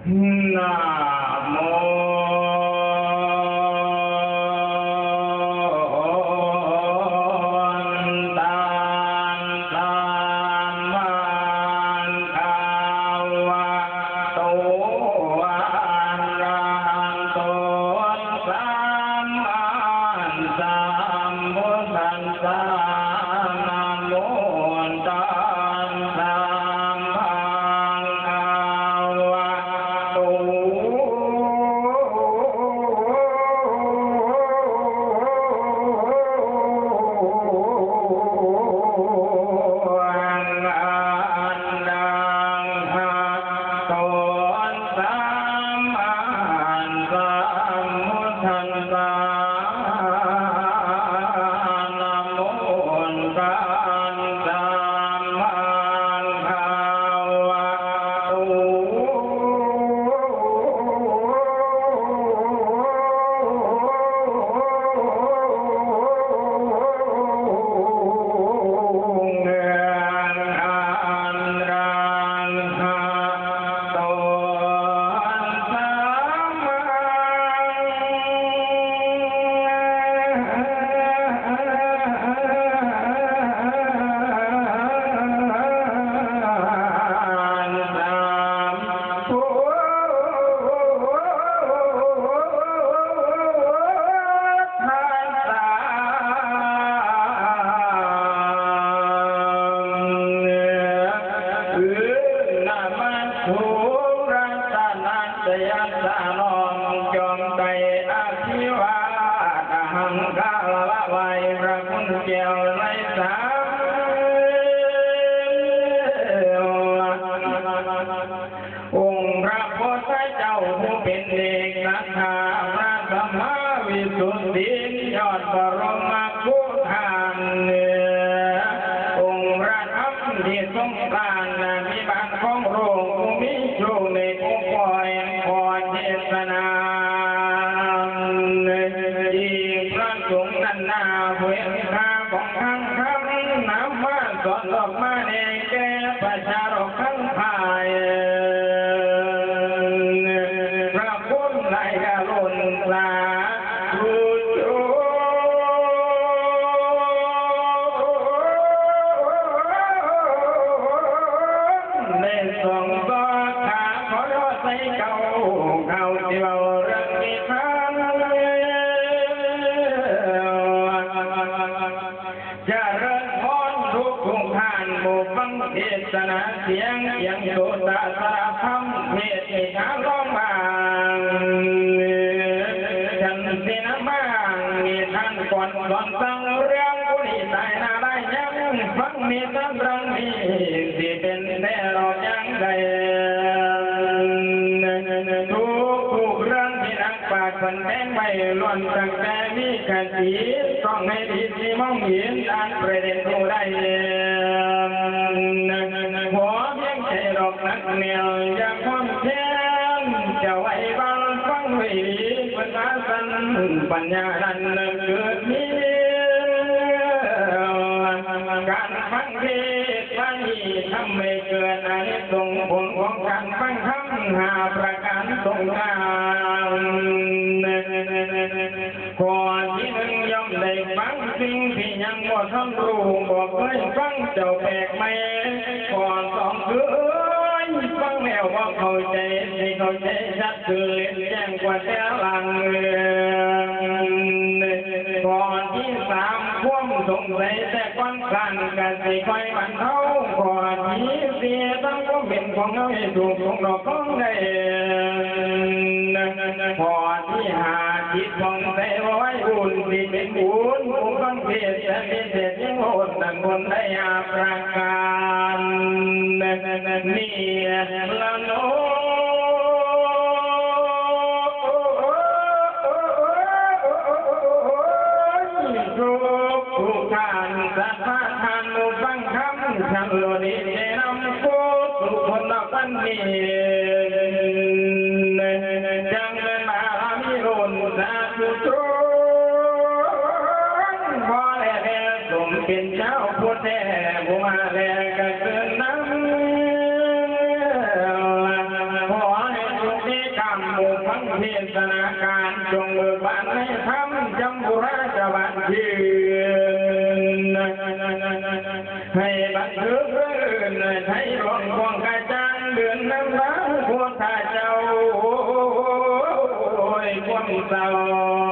นะโมตัสสะภะคะวะโตอะระหะโตสัมมาสัมพุทธัสสะนะโมตัสสะภะคะวะโตอะระหะโตสัมมาสัมพุทธัสสะนะโมตัสสะภะคะวะโตจอมใจอาชีวะหังกาละไวพระคุณเกี่ยวไรสาองค์พระพุทธเจ้าผู้เป็นเอกนักขาพระสัมมาวิสุทธิยอดบรมพุทธานองค์พระธรรมที่ทรงสร้างมีบางของโรงผู้มีโชคในผู้ปล่อยขอเทศนาอีกพระสงฆ์นั้นนาเวรคาของทั้งคำน้ำมาสอนออกมาในแก่ประชาชนทั้งภายพระคุณไหลกะล้นสาธุโยในสองต่อขาขอรอใส่เก่าเดียวเรื่องนี้ทางจะเริ่มพรทุกทุกท่านหมู่ฟังเทศนาเสียงโสตสาธรรมเทศนาร้องบางฉันสินะบางมีท่านก่อนสั่งเรื่องผู้นี้ตายนาได้ยังฟังมีตั้งรังมีสิเป็นแต่รอยังไงทุกเรื่องที่นักปราชญ์คนแดงไม่ล้วนตั้งแต่มีกติต้องให้ดีที่มองเห็นด้านประเด็นผู้ใดหัวเพียงใจดอกนักเหนียวอยากความแค้นจะไว้บังฟังไว้ดีภาษาสันปัญญาดันเกิดมีการฟังเทศน์นี้ทำให้เกิดอานิสงส์ผลของการฟังคำหาประการสงฆ์ข้อที่หนึ่งย่อมได้ฟังสิ่งที่ยังบ่ทันรู้บอกเคยฟังเจ้าแปลกไหมข้อสองคือฟังแล้วว่าเข้าใจสิเข้าใจชัดคือเล่นแจ้งกว่าแต่หลังข้อที่สามความสงสัยแต่ก้อนกันกันสิค่อยบรรเทาข้อที่สี่ตั้งความเป็นของเราให้ถูกของเราของได้ข้อที่ห้าจิตของใจไว้บุญที่เป็นบุญผู้ฟังเทศจะมีเศษยิ่งโหดดังคนได้อาประการนี่ละโนทุกท่านสัทธาทานอุฟังคำฉันโลดีเจนำผู้ทุกคนนับวันนี้จังเป็นบารมีรุ่นสาธุชนพอแล้วสมเป็นเจ้าผู้แท้ผู้มาแล้วก็เกินน้ำขอให้ทุก ยืนให้บันทึกให้ร้องควงกระจังเดือนน้ำน้ำพวกข้าเจ้าความเศร้า